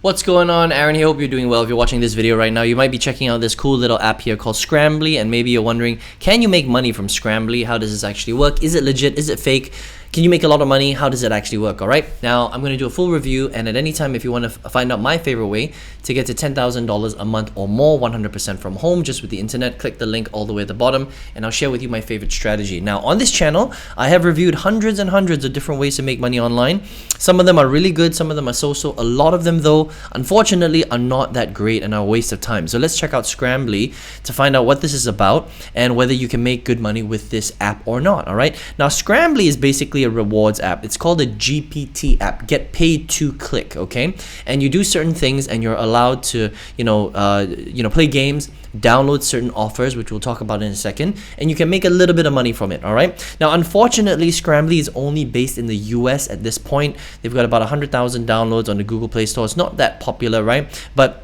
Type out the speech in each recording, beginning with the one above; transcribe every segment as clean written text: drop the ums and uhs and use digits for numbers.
What's going on? Aaron here. Hope you're doing well. If you're watching this video right now, you might be checking out this cool little app here called Scrambly, and maybe you're wondering, can you make money from Scrambly? How does this actually work? Is it legit? Is it fake? Can you make a lot of money? How does it actually work? All right. Now, I'm going to do a full review, and at any time, if you want to find out my favorite way to get to $10,000 a month or more, 100% from home, just with the internet, click the link all the way at the bottom, and I'll share with you my favorite strategy. Now, on this channel, I have reviewed hundreds and hundreds of different ways to make money online. Some of them are really good. Some of them are so-so. A lot of them, though, unfortunately, are not that great and are a waste of time. So let's check out Scrambly to find out what this is about and whether you can make good money with this app or not. All right. Now, Scrambly is basically a rewards app. It's called a GPT app, get paid to click. Okay, and you do certain things, and you're allowed to, play games, download certain offers, which we'll talk about in a second, and you can make a little bit of money from it. All right. Now, unfortunately, Scrambly is only based in the US at this point. They've got about 100,000 downloads on the Google Play Store. It's not that popular, right? But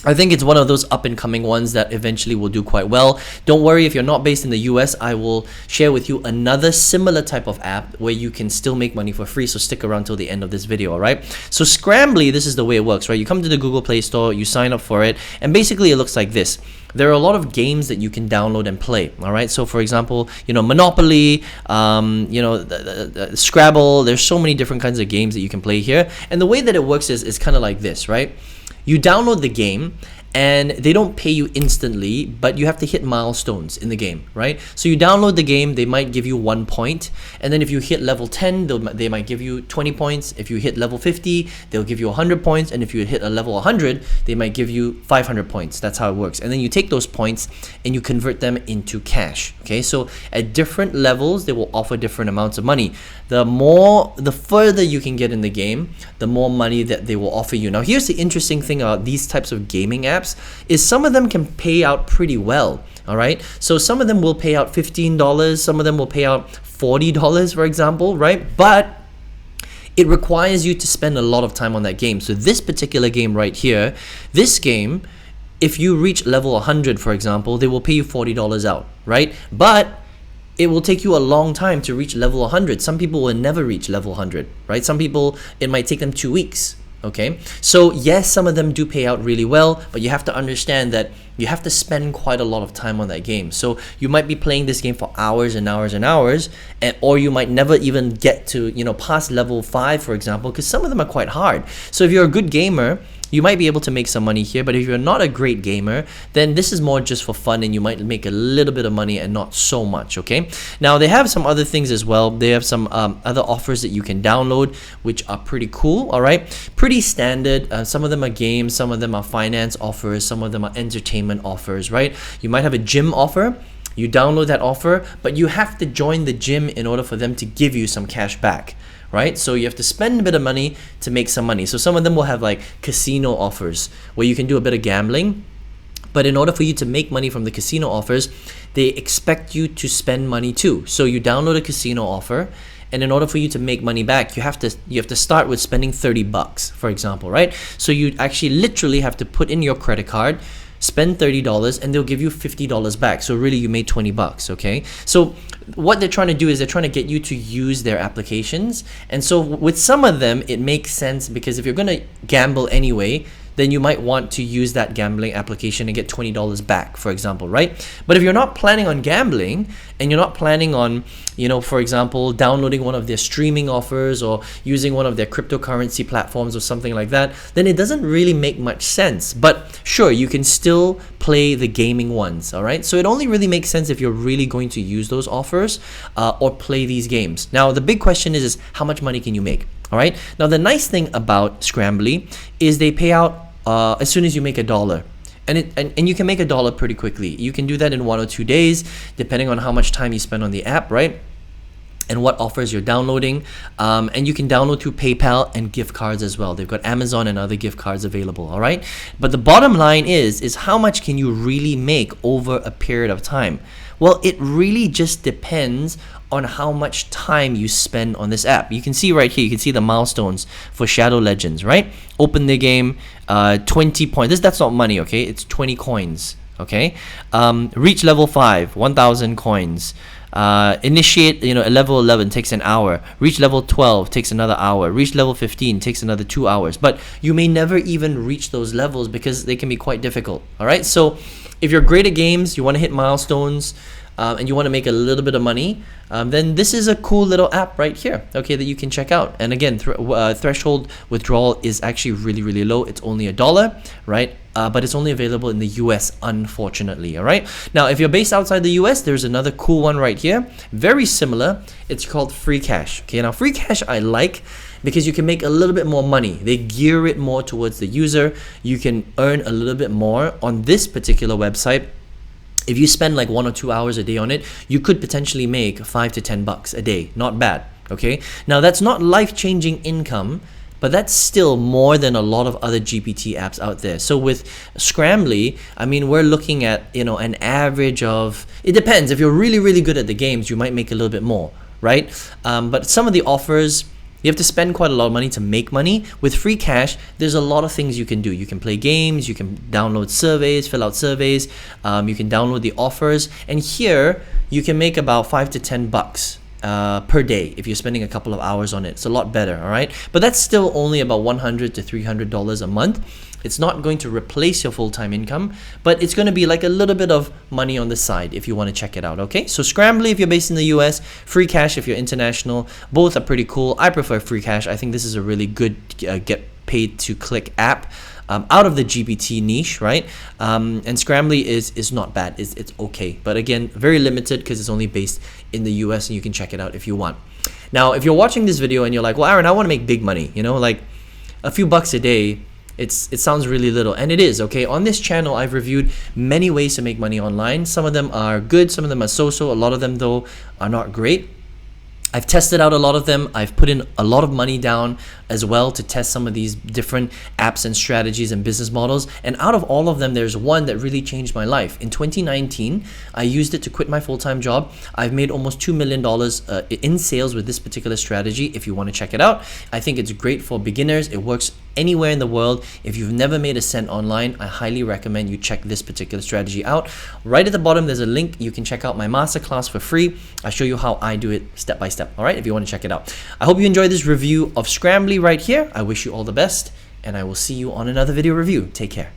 I think it's one of those up-and-coming ones that eventually will do quite well. Don't worry, if you're not based in the US, I will share with you another similar type of app where you can still make money for free, so stick around till the end of this video, all right? So Scrambly, this is the way it works, right? You come to the Google Play Store, you sign up for it, and basically it looks like this. There are a lot of games that you can download and play, all right? So for example, Monopoly, Scrabble, there's so many different kinds of games that you can play here. And the way that it works is kind of like this, right? You download the game, and they don't pay you instantly, but you have to hit milestones in the game, right? So you download the game, they might give you 1 point, and then if you hit level 10, they might give you 20 points. If you hit level 50, they'll give you 100 points, and if you hit a level 100, they might give you 500 points. That's how it works. And then you take those points and you convert them into cash, okay? So at different levels, they will offer different amounts of money. The further you can get in the game, the more money that they will offer you. Now, here's the interesting thing about these types of gaming apps is some of them can pay out pretty well. All right, so some of them will pay out $15, some of them will pay out $40, for example, right? But it requires you to spend a lot of time on that game. So this particular game right here, this game, if you reach level 100, for example, they will pay you $40 out, right? But it will take you a long time to reach level 100. Some people will never reach level 100, right? Some people, it might take them 2 weeks. Okay, so yes, some of them do pay out really well, but you have to understand that you have to spend quite a lot of time on that game. So you might be playing this game for hours and hours and hours, or you might never even get to, past level 5, for example, because some of them are quite hard. So if you're a good gamer, you might be able to make some money here, but if you're not a great gamer, then this is more just for fun, and you might make a little bit of money and not so much, okay? Now, they have some other things as well. They have some other offers that you can download, which are pretty cool, all right? Pretty standard. Some of them are games, some of them are finance offers, some of them are entertainment offers, right? You might have a gym offer. You download that offer, but you have to join the gym in order for them to give you some cash back. Right? So you have to spend a bit of money to make some money. So some of them will have like casino offers where you can do a bit of gambling. But in order for you to make money from the casino offers, they expect you to spend money too. So you download a casino offer, and in order for you to make money back, you have to start with spending $30, for example, right? So you actually literally have to put in your credit card, spend $30, and they'll give you $50 back. So really, you made $20, okay? So what they're trying to do is they're trying to get you to use their applications. And so with some of them, it makes sense, because if you're going to gamble anyway, then you might want to use that gambling application and get $20 back, for example, right? But if you're not planning on gambling, and you're not planning on, for example, downloading one of their streaming offers or using one of their cryptocurrency platforms or something like that, then it doesn't really make much sense. But sure, you can still play the gaming ones, all right? So it only really makes sense if you're really going to use those offers or play these games. Now, the big question is how much money can you make? All right. Now, the nice thing about Scrambly is they pay out as soon as you make $1. And you can make $1 pretty quickly. You can do that in 1 or 2 days, depending on how much time you spend on the app, right? And what offers you're downloading. And you can download through PayPal and gift cards as well. They've got Amazon and other gift cards available, all right? But the bottom line is how much can you really make over a period of time? Well, it really just depends on how much time you spend on this app. You can see right here, you can see the milestones for Shadow Legends, right? Open the game, 20 points. That's not money, okay? It's 20 coins. Okay, reach level 5, 1,000 coins. Initiate, a level 11 takes an hour. Reach level 12 takes another hour. Reach level 15 takes another 2 hours. But you may never even reach those levels because they can be quite difficult. All right, so if you're great at games, you want to hit milestones, and you want to make a little bit of money, then this is a cool little app right here, okay, that you can check out. And again, threshold withdrawal is actually really low. It's only $1, right? But it's only available in the US, unfortunately. All right, now if you're based outside the US, there's another cool one right here, very similar. It's called Free Cash. Okay, now Free Cash I like because you can make a little bit more money. They gear it more towards the user. You can earn a little bit more on this particular website. If you spend like 1 or 2 hours a day on it, you could potentially make $5 to $10 a day. Not bad. Okay, now that's not life-changing income, but that's still more than a lot of other GPT apps out there. So with Scrambly, I mean, we're looking at, an average of, it depends. If you're really good at the games, you might make a little bit more, right? But some of the offers, you have to spend quite a lot of money to make money. With Free Cash, there's a lot of things you can do. You can play games, you can download surveys, fill out surveys, you can download the offers, and here you can make about $5 to $10 per day if you're spending a couple of hours on it. It's a lot better, all right? But that's still only about $100 to $300 a month. It's not going to replace your full-time income, but it's going to be like a little bit of money on the side if you want to check it out, okay? So Scrambly if you're based in the US, Free Cash if you're international. Both are pretty cool. I prefer Free Cash. I think this is a really good get paid to click app out of the GPT niche, right? And Scrambly is not bad. It's okay. But again, very limited because it's only based in the US, and you can check it out if you want. Now, if you're watching this video and you're like, well, Aaron, I want to make big money, like a few bucks a day, it sounds really little, and it is, okay? On this channel, I've reviewed many ways to make money online. Some of them are good, some of them are so-so. A lot of them, though, are not great. I've tested out a lot of them. I've put in a lot of money down as well to test some of these different apps and strategies and business models. And out of all of them, there's one that really changed my life. In 2019, I used it to quit my full-time job. I've made almost $2 million in sales with this particular strategy. If you want to check it out, I think it's great for beginners. It works anywhere in the world. If you've never made a cent online, I highly recommend you check this particular strategy out. Right at the bottom, there's a link. You can check out my masterclass for free. I show you how I do it step by step. All right, if you want to check it out. I hope you enjoyed this review of Scrambly right here. I wish you all the best, and I will see you on another video review. Take care.